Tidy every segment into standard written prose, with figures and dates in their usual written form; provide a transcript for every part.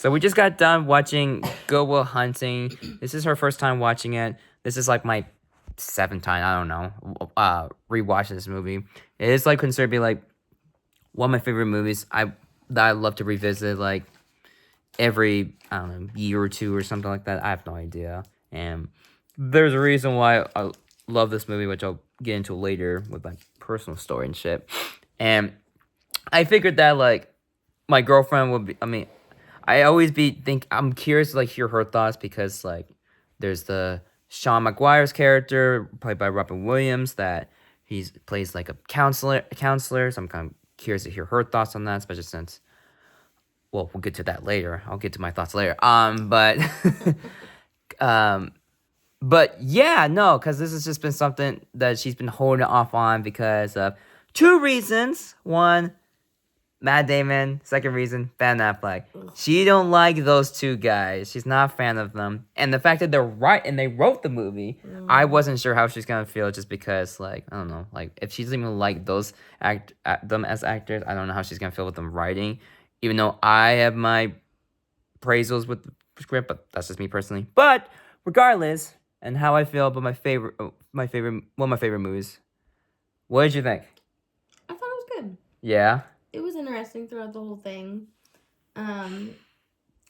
So we just got done watching Good Will Hunting. This is her first time watching it. This is like my seventh time, I don't know, rewatching this movie. It is like considered to be like one of my favorite movies that I love to revisit like every, I don't know, year or two or something like that. I have no idea. And there's a reason why I love this movie, which I'll get into later with my personal story and shit. And I figured that like my girlfriend would be, I mean, I always I'm curious to like hear her thoughts because like there's the Sean McGuire's character played by Robin Williams that he plays like a counselor. So I'm kind of curious to hear her thoughts on that, especially since, well, we'll get to that later. I'll get to my thoughts later. But yeah, no, because this has just been something that she's been holding off on because of two reasons. One, Matt Damon. Second reason, Ben Affleck. She don't like those two guys. She's not a fan of them. And the fact that they wrote the movie, I wasn't sure how she's gonna feel just because, like, I don't know, like if she's even like them as actors, I don't know how she's gonna feel with them writing. Even though I have my appraisals with the script, but that's just me personally. But regardless, and how I feel about one of my favorite movies. What did you think? I thought it was good. Yeah. It was interesting throughout the whole thing. I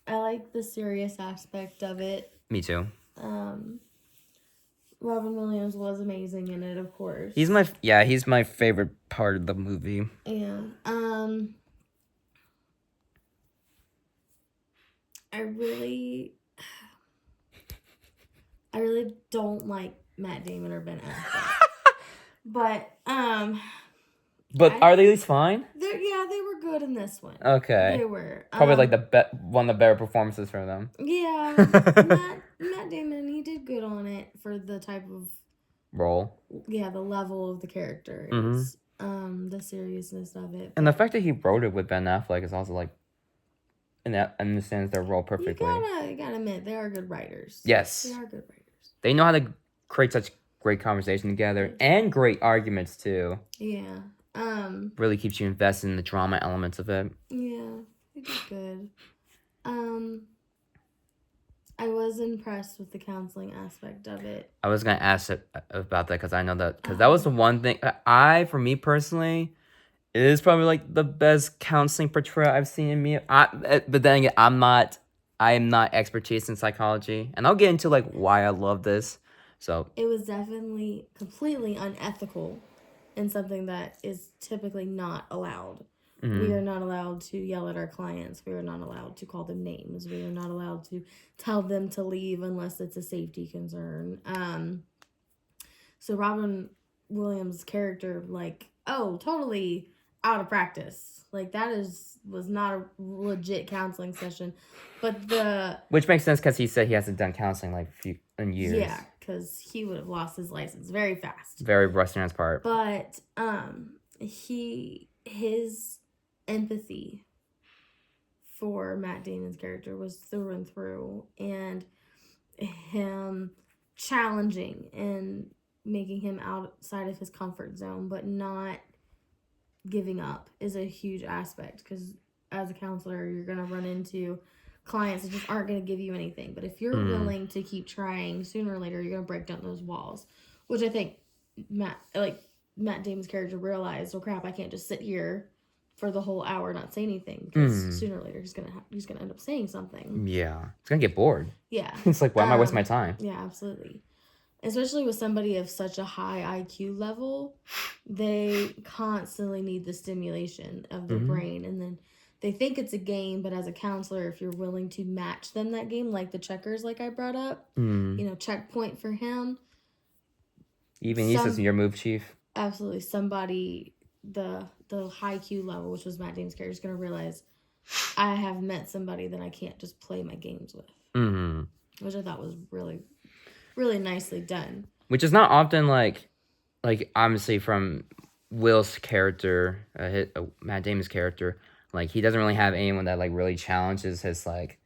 like the serious aspect of it. Me too. Robin Williams was amazing in it, of course. He's my favorite part of the movie. Yeah. I really don't like Matt Damon or Ben Affleck. But are they at least fine? They were good in this one. Okay. They were. Probably like one of the better performances from them. Yeah. Matt Damon, he did good on it for the type of role. Yeah, the level of the character. Mm-hmm. The seriousness of it. And the fact that he wrote it with Ben Affleck is also like understands their role perfectly. You gotta admit, they are good writers. Yes. They are good writers. They know how to create such great conversation together and great arguments too. Yeah. Really keeps you invested in the drama elements of it. Yeah, they did good. I was impressed with the counseling aspect of it. I was gonna ask about that because I know that that was the one thing for me personally, it is probably like the best counseling portrayal I've seen in me. But then again, I am not expertise in psychology, and I'll get into like why I love this. So it was definitely completely unethical and something that is typically not allowed. Mm-hmm. We are not allowed to yell at our clients. We are not allowed to call them names. We are not allowed to tell them to leave unless it's a safety concern. So Robin Williams' character, like, totally out of practice. Like, was not a legit counseling session. But which makes sense because he said he hasn't done counseling like in years. Yeah, because he would have lost his license very fast. Very rusty on his part. But his empathy for Matt Damon's character was through and through, and him challenging and making him outside of his comfort zone, but not giving up is a huge aspect, because as a counselor, you're going to run into clients that just aren't going to give you anything. But if you're willing to keep trying, sooner or later, you're going to break down those walls, which I think Matt Damon's character realized, oh crap, I can't just sit here for the whole hour and not say anything, because sooner or later he's gonna end up saying something. Yeah, he's gonna get bored. Yeah, it's like, why am I wasting my time? Yeah, absolutely. Especially with somebody of such a high IQ level, they constantly need the stimulation of their brain, and then they think it's a game. But as a counselor, if you're willing to match them that game, like the checkers, like I brought up, checkpoint for him. Even he says your move, chief. Absolutely, somebody the high Q level, which was Matt Damon's character, is going to realize I have met somebody that I can't just play my games with. Mm-hmm. Which I thought was really, really nicely done. Which is not often like obviously from Will's character, Matt Damon's character, like he doesn't really have anyone that like really challenges his like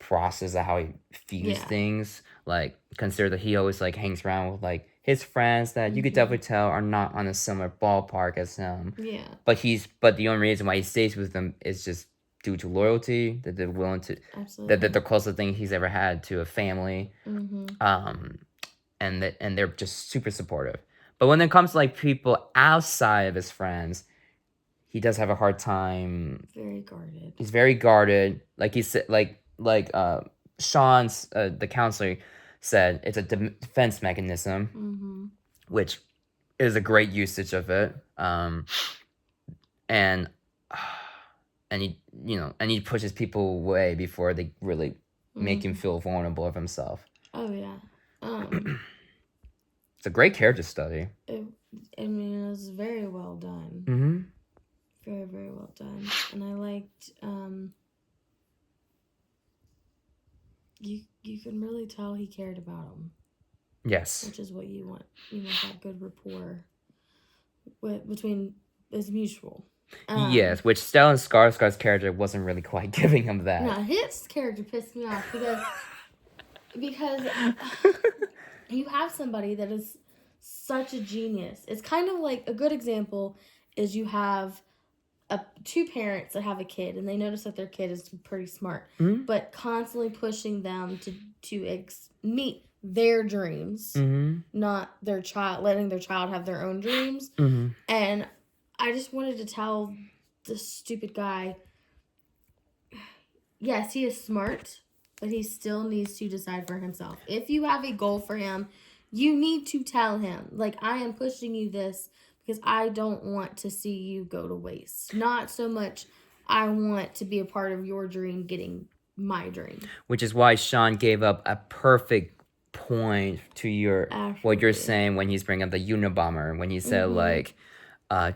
process of how he views things. Like consider that he always like hangs around with like his friends that you could definitely tell are not on a similar ballpark as him. Yeah. But the only reason why he stays with them is just due to loyalty, that they're willing to, Absolutely. that they're the closest thing he's ever had to a family, Mm-hmm. And they're just super supportive. But when it comes to like people outside of his friends, he does have a hard time. Very guarded. He's very guarded. Like he said, Sean's the counselor said, it's a defense mechanism, Mm-hmm. which is a great usage of it. And he pushes people away before they really make him feel vulnerable of himself. Oh yeah. It's a great character study. It was very well done. Mm-hmm. Very, very well done. And I liked you can really tell he cared about him. Yes. Which is what you want. You want that good rapport between is mutual. Yes, which Stellan Skarsgård's character wasn't really quite giving him that. No, his character pissed me off because you have somebody that is such a genius. It's kind of like a good example is you have two parents that have a kid and they notice that their kid is pretty smart, but constantly pushing them to meet their dreams, not their child, letting their child have their own dreams. And I just wanted to tell this stupid guy, yes, he is smart, but he still needs to decide for himself. If you have a goal for him, you need to tell him, like, I am pushing you this because I don't want to see you go to waste. Not so much I want to be a part of your dream getting my dream. Which is why Sean gave up a perfect point to what you're saying when he's bringing up the Unabomber, when he said, like,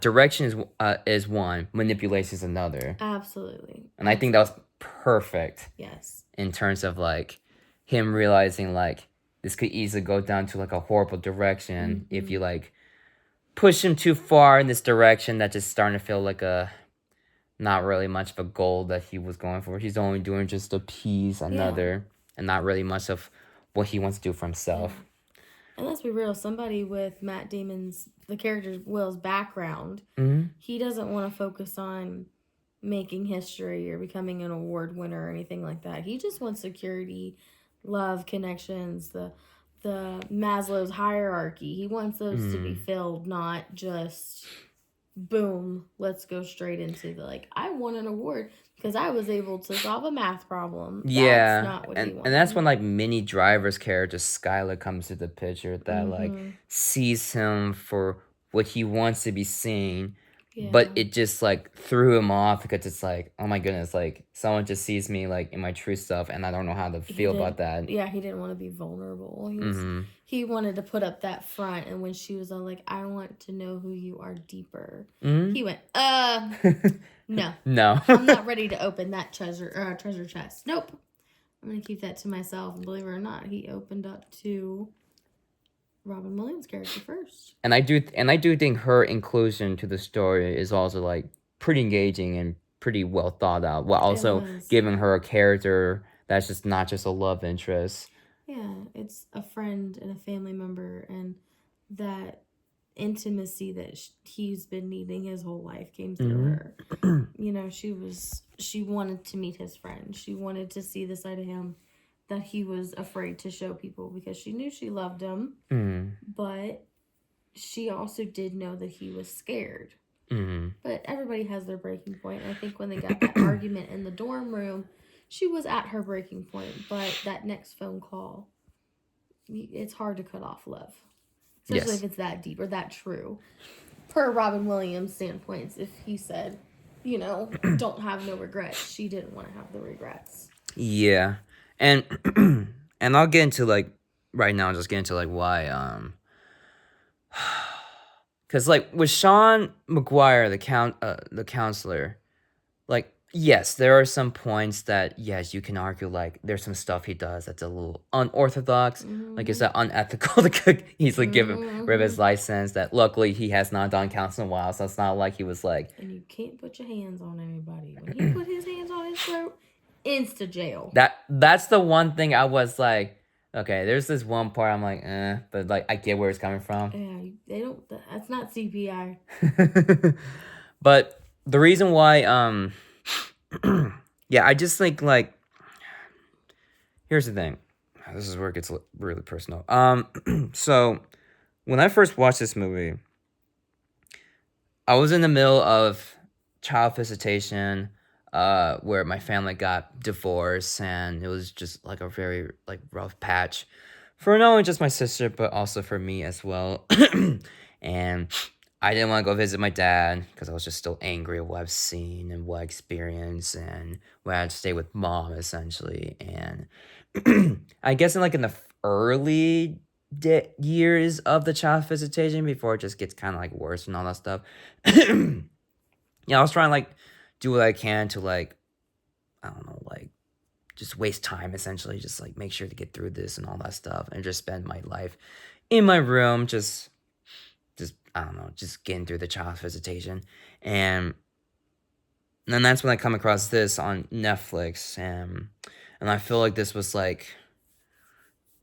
direction is one, manipulation is another. Absolutely. And I think that was perfect. Yes. In terms of, like, him realizing, like, this could easily go down to, like, a horrible direction if you, like, push him too far in this direction that just starting to feel like not really much of a goal that he was going for. He's only doing just to appease another and not really much of what he wants to do for himself. Yeah. And let's be real, somebody with Matt Damon's, the character Will's background, he doesn't want to focus on making history or becoming an award winner or anything like that. He just wants security, love, connections, the Maslow's hierarchy. He wants those to be filled, not just boom, let's go straight into the, like, I won an award because I was able to solve a math problem. Yeah. That's not what he wanted. And that's when, like, Minnie Driver's character Skylar comes to the picture that like sees him for what he wants to be seen. Yeah. But it just, like, threw him off because it's like, oh my goodness, like, someone just sees me, like, in my true stuff, and I don't know how to feel about that. Yeah, he didn't want to be vulnerable. He wanted to put up that front, and when she was all like, I want to know who you are deeper, he went, no. No. I'm not ready to open that treasure chest. Nope. I'm going to keep that to myself, and believe it or not, he opened up to Robin Williams' character first. And I do think her inclusion to the story is also, like, pretty engaging and pretty well thought out, while also giving her a character that's just not just a love interest. Yeah, it's a friend and a family member, and that intimacy that he's been needing his whole life came through her. You know, she wanted to meet his friend. She wanted to see the side of him that he was afraid to show people because she knew she loved him, but she also did know that he was scared. But everybody has their breaking point. I think when they got that argument in the dorm room, she was at her breaking point, but that next phone call, it's hard to cut off love. Especially if it's that deep or that true. Per Robin Williams' standpoints, if he said, you know, don't have no regrets, she didn't want to have the regrets. Yeah. And I'll get into, like, right now, just get into, like, why, because, like, with Sean McGuire, the counselor, like, yes, there are some points that, yes, you can argue, like, there's some stuff he does that's a little unorthodox. Like, it's unethical to easily give him rid of his license, that luckily he has not done counseling in a while, so it's not like he was, like... And you can't put your hands on anybody. When he put his hands on his throat, insta jail. That's the one thing I was like, okay, there's this one part I'm like, but, like, I get where it's coming from. Yeah, they don't. That's not CPI. But the reason why Yeah, I just think like here's the thing. This is where it gets really personal. So when I first watched this movie, I was in the middle of child visitation, where my family got divorced, and it was just like a very like rough patch for not only just my sister but also for me as well. And I didn't want to go visit my dad because I was just still angry at what I've seen and what I experienced, and when I had to stay with mom essentially. And I guess in the early years of the child visitation before it just gets kind of like worse and all that stuff. Yeah, I was trying to like do what I can to like I don't know like just waste time essentially, just like make sure to get through this and all that stuff, and just spend my life in my room, just I don't know, just getting through the child visitation. And then that's when I come across this on Netflix, and I feel like this was like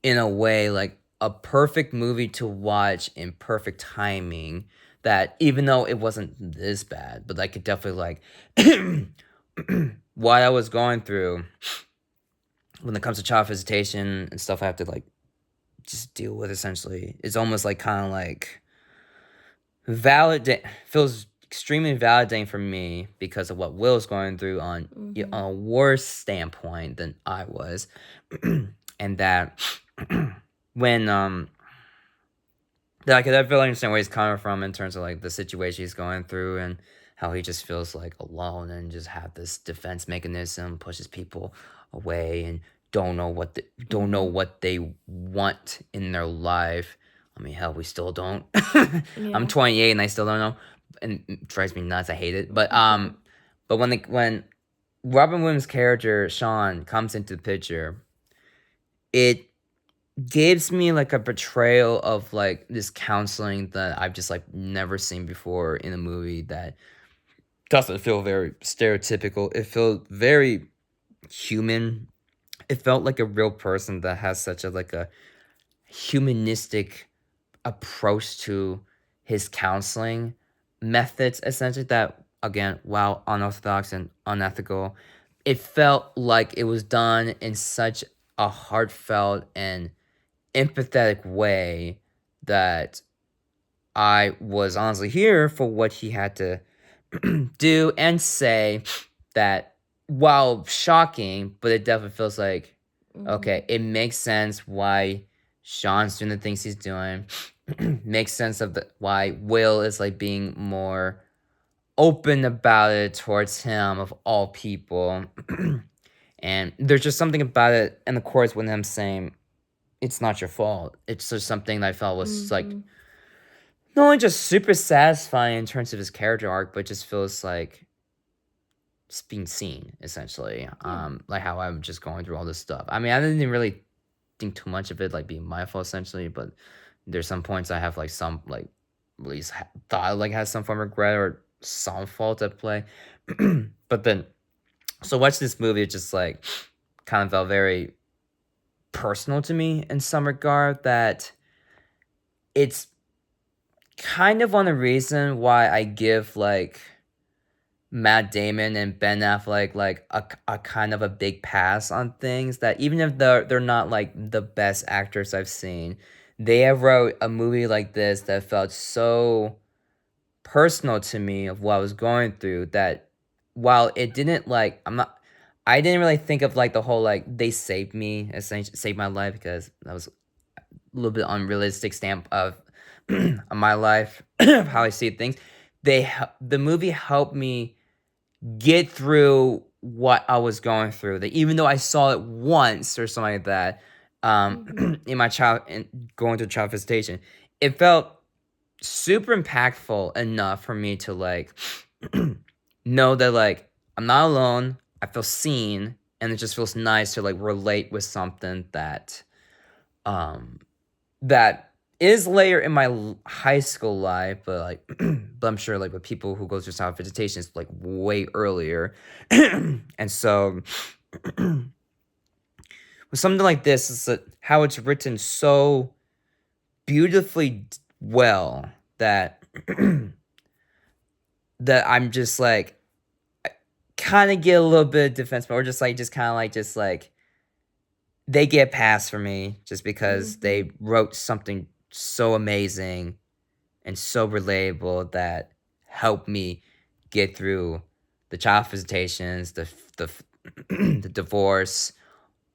in a way like a perfect movie to watch in perfect timing, that even though it wasn't this bad, but I could definitely like what I was going through when it comes to child visitation and stuff I have to like just deal with essentially. It's almost like kind of like validate feels extremely validating for me because of what Will's going through Mm-hmm. on a worse standpoint than I was. And that when that I could really understand where he's coming from in terms of like the situation he's going through, and how he just feels like alone and just have this defense mechanism, pushes people away, and don't know Mm-hmm. what they want in their life. I mean, hell, we still don't. I'm Yeah. 28 and I still don't know, and it drives me nuts. I hate it. But when Robin Williams' character Sean comes into the picture, it gives me like a portrayal of like this counseling that I've just like never seen before in a movie, that doesn't feel very stereotypical. It felt very human. It felt like a real person that has such a like a humanistic approach to his counseling methods essentially, that again, while unorthodox and unethical, it felt like it was done in such a heartfelt and empathetic way that I was honestly here for what he had to do and say, that while shocking, but it definitely feels like Mm-hmm. okay, it makes sense why Sean's doing the things he's doing. Makes sense of the why Will is like being more open about it towards him of all people. And there's just something about it, and of course when him saying it's not your fault. It's just something that I felt was like Mm-hmm. not only just super satisfying in terms of his character arc, but just feels like it's being seen essentially. Yeah. Like how I'm just going through all this stuff. I mean, I didn't really think too much of it like being my fault essentially, but there's some points I have like some like at least thought like has some form of regret or some fault at play. But then so watch this movie, it just like kind of felt very personal to me in some regard, that it's kind of one of the reason why I give like Matt Damon and Ben Affleck like a kind of a big pass on things, that even if they're not like the best actors I've seen, they have wrote a movie like this that felt so personal to me of what I was going through, that while it didn't like I didn't really think of like the whole like they saved me, essentially saved my life, because that was a little bit unrealistic stamp of my life of how Yeah. I see things. The movie helped me get through what I was going through. That even though I saw it once or something like that, Mm-hmm. in my child in going through child visitation, it felt super impactful enough for me to like know that like I'm not alone. I feel seen, and it just feels nice to like relate with something um that is later in my high school life, but like, but I'm sure like with people who go through silent vegetation, it's like way earlier, and so with something like this, is that how it's written so beautifully well, that that I'm just like kind of get a little bit of defense, or just they get past for me just because they wrote something so amazing and so relatable that helped me get through the child visitations, the the divorce,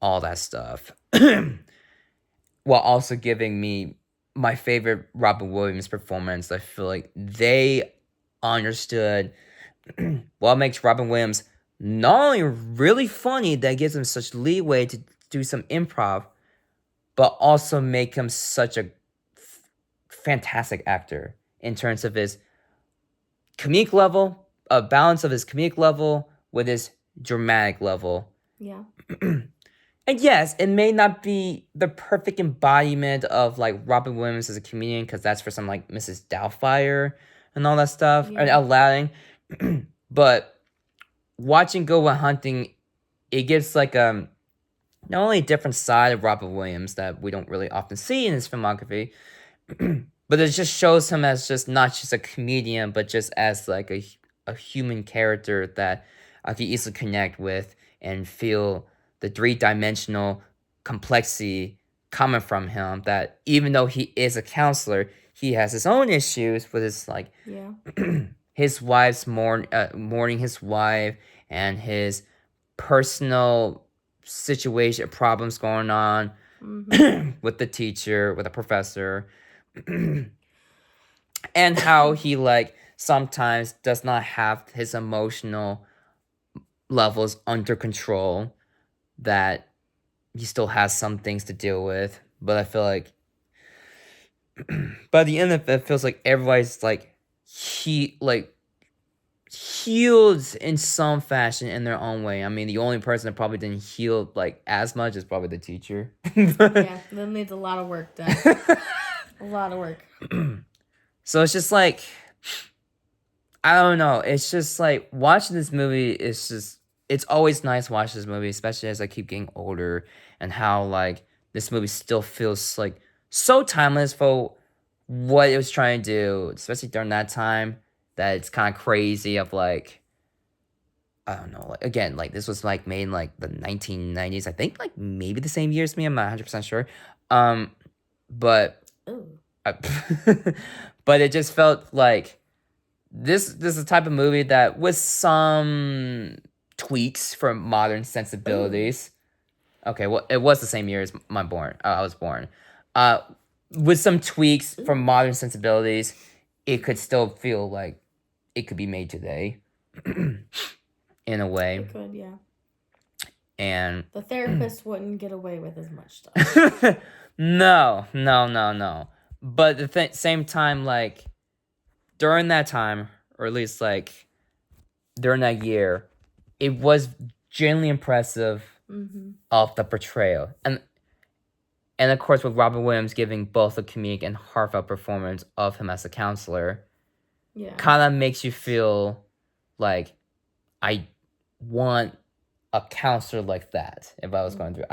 all that stuff, while also giving me my favorite Robin Williams performance. I feel like they understood what makes Robin Williams not only really funny, that gives him such leeway to do some improv, but also make him such a fantastic actor in terms of his comedic level, a balance of his comedic level with his dramatic level. Yeah. And yes, it may not be the perfect embodiment of like Robin Williams as a comedian, because that's for some like Mrs. Doubtfire and all that stuff, and Aladdin. But watching Go Will Hunting, it gives like not only a different side of Robin Williams that we don't really often see in his filmography, but it just shows him as just not just a comedian, but just as like a human character that I can easily connect with and feel the three-dimensional complexity coming from him, that even though he is a counselor, he has his own issues with his like his wife's mourning his wife, and his personal situation problems going on with the teacher, with the professor, and how he like sometimes does not have his emotional levels under control, that he still has some things to deal with. But I feel like by the end of it, feels like everybody's like healed in some fashion in their own way. I mean, the only person that probably didn't heal like as much is probably the teacher. Yeah, that needs a lot of work done. A lot of work. So it's just like, I don't know. It's just like watching this movie is just, it's always nice watching this movie, especially as I keep getting older, and how like this movie still feels like so timeless for what it was trying to do, especially during that time. That it's kind of crazy of like, I don't know, like again, like this was like made in like the 1990s, I think, like maybe the same year as me. I'm not 100% sure. But but it just felt like this is the type of movie that with some tweaks for modern sensibilities. Okay, well, it was the same year as I was born. With some tweaks for modern sensibilities, it could still feel like it could be made today, in a way. It could, yeah. And the therapist wouldn't get away with as much stuff. No. But at the same time, like during that time, or at least like during that year, it was genuinely impressive of the portrayal, and of course with Robin Williams giving both a comedic and heartfelt performance of him as a counselor, kind of makes you feel like I want a counselor like that. If I was going through,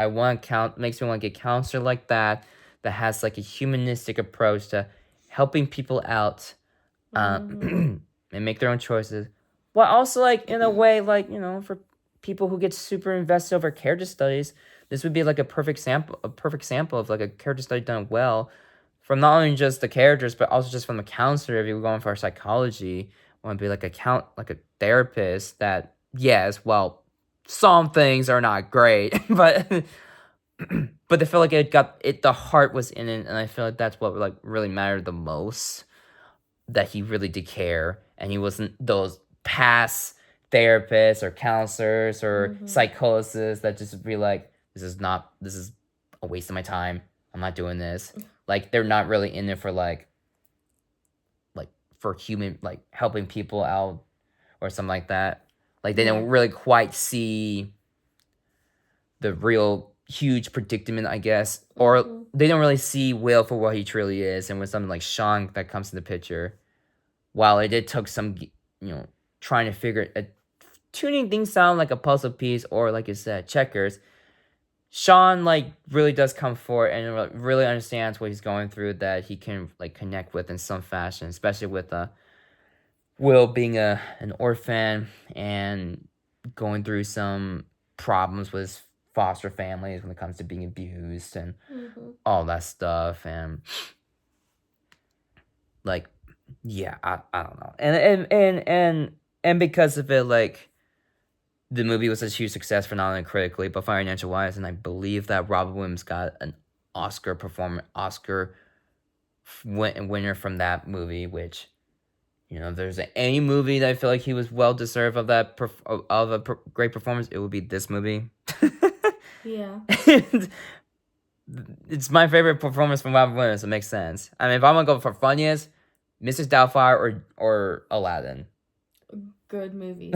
makes me want to get a counselor like that has like a humanistic approach to helping people out, and make their own choices, while also like in a way, like, you know, for people who get super invested over character studies, this would be like a perfect sample of like a character study done well, from not only just the characters but also just from the counselor. If you were going for psychology, want to be like a therapist that, yes, well, some things are not great, but I feel like the heart was in it, and I feel like that's what like really mattered the most, that he really did care, and he wasn't those past therapists or counselors or psychologists that just be like, this is a waste of my time, I'm not doing this. Like, they're not really in it for like for human, like helping people out or something like that. Like, they don't really quite see the real huge predicament, I guess, or they don't really see Will for what he truly is. And with something like Sean that comes in the picture, while it did took some, trying to tuning things down like a puzzle piece, or like you said, checkers, Sean like really does come forward and really understands what he's going through, that he can like connect with in some fashion, especially with Will being an orphan, and going through some problems with foster families when it comes to being abused and all that stuff, and like, yeah, I don't know, and because of it, like, the movie was a huge success for not only critically but financial wise, and I believe that Robin Williams got an Oscar winner from that movie, which, you know, if there's any movie that I feel like he was well deserved of that great performance, it would be this movie. Yeah. It's my favorite performance from Robin Williams. It makes sense. I mean, if I'm gonna go for funniest, Mrs. Doubtfire or Aladdin. Good movies.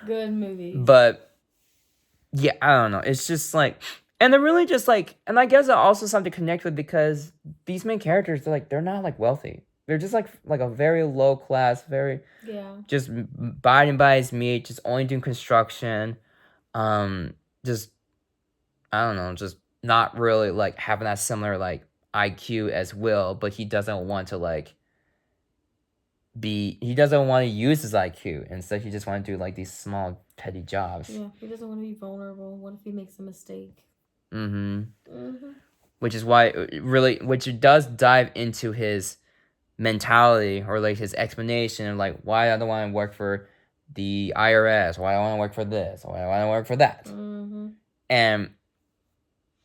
Good movies. But yeah, I don't know. It's just like, and they're really just like, and I guess it's also something to connect with because these main characters, they're not like wealthy. They're just like a very low class, very just biding by his meat, just only doing construction, just, I don't know, just not really like having that similar like IQ as Will, but he doesn't want to like he doesn't want to use his IQ. Instead, he just want to do like these small petty jobs. Yeah, he doesn't want to be vulnerable. What if he makes a mistake? Which is why which does dive into his mentality or like his explanation of like why I don't want to work for the IRS, why I want to work for this, why I want to work for that. And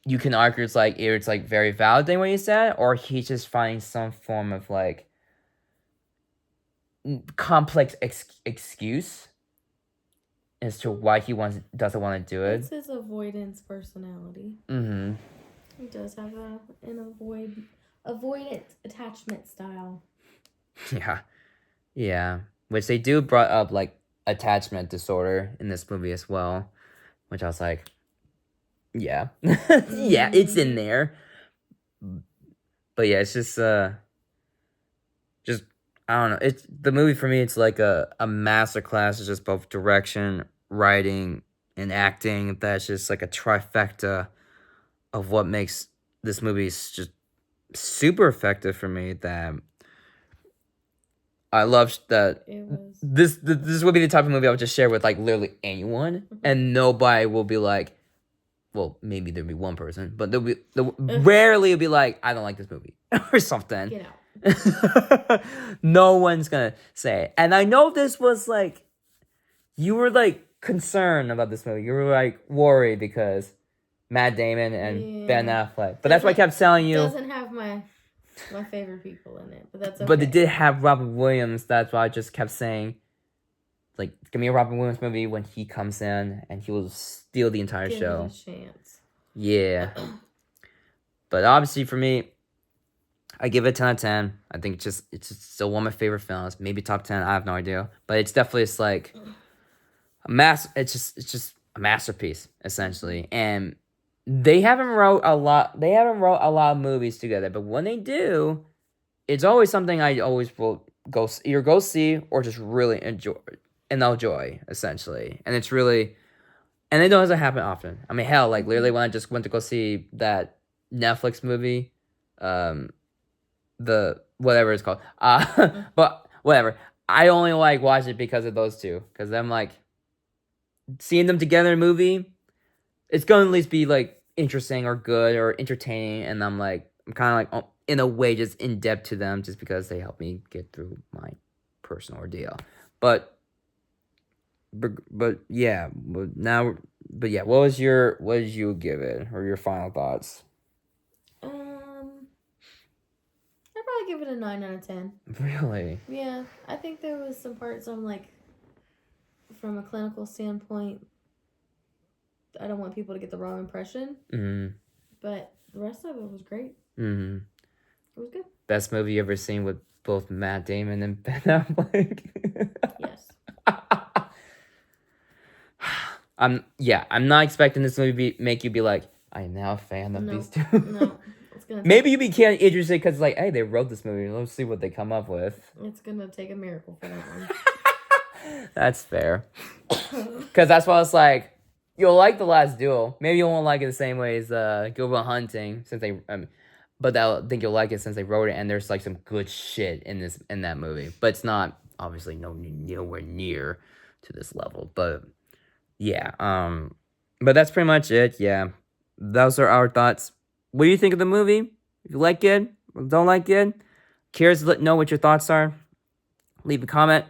you can argue it's like either it's like very validating what he said, or he's just finding some form of like complex excuse as to why he doesn't want to do it. It's his avoidance personality. He does have an avoidant attachment style. Yeah. Which they do brought up like attachment disorder in this movie as well, which I was like, yeah, yeah, it's in there. But yeah, it's just I don't know. It's the movie for me. It's like a masterclass. It's just both direction, writing, and acting. That's just like a trifecta of what makes this movie just super effective for me. That I love that this would be the type of movie I would just share with like literally anyone, and nobody will be like, well, maybe there'll be one person, but rarely it'll be like, I don't like this movie or something. Get out. No one's gonna say it. And I know this was like, you were like concerned about this movie. You were like worried because Matt Damon and Ben Affleck. But that's why I kept telling you. Doesn't have my favorite people in it, but that's okay. But it did have Robin Williams. That's why I just kept saying, like, give me a Robin Williams movie when he comes in and he will steal the entire show. Give him a chance. Yeah. But obviously for me, I give it a 10 out of 10. I think it's just still one of my favorite films. Maybe top 10. I have no idea. But it's definitely it's like it's just a masterpiece, essentially. And they haven't wrote a lot of movies together, but when they do, it's always something I always will either go see or just really enjoy, essentially. And it's really, and it doesn't happen often. I mean, hell, like literally when I just went to go see that Netflix movie, the whatever it's called, but whatever. I only like watch it because of those two, because I'm like seeing them together in a movie, it's gonna at least be like interesting or good or entertaining, and I'm kind of like in a way just in depth to them just because they help me get through my personal ordeal. But yeah, what did you give it, or your final thoughts? I'd probably give it a 9 out of 10. Really? Yeah, I think there was some parts I'm like, from a clinical standpoint, I don't want people to get the wrong impression. But the rest of it was great. It was good. Best movie you ever seen with both Matt Damon and Ben Affleck? Yes. I'm not expecting this movie make you be like, I am now a fan of these two. No. Maybe you became interested because like, hey, they wrote this movie. Let's see what they come up with. It's gonna take a miracle for that one. That's fair. Because that's why it's like, you'll like The Last Duel. Maybe you won't like it the same way as Good Will Hunting, since they, but I think you'll like it since they wrote it, and there's like some good shit in that movie. But it's not obviously nowhere near to this level. But Yeah. But that's pretty much it. Yeah. Those are our thoughts. What do you think of the movie? If you like it, don't like it, curious to know what your thoughts are. Leave a comment.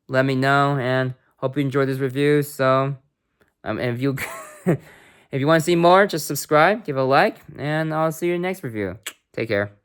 Let me know, and hope you enjoyed this review. So, and if you if you want to see more, just subscribe, give a like, and I'll see you in the next review. Take care.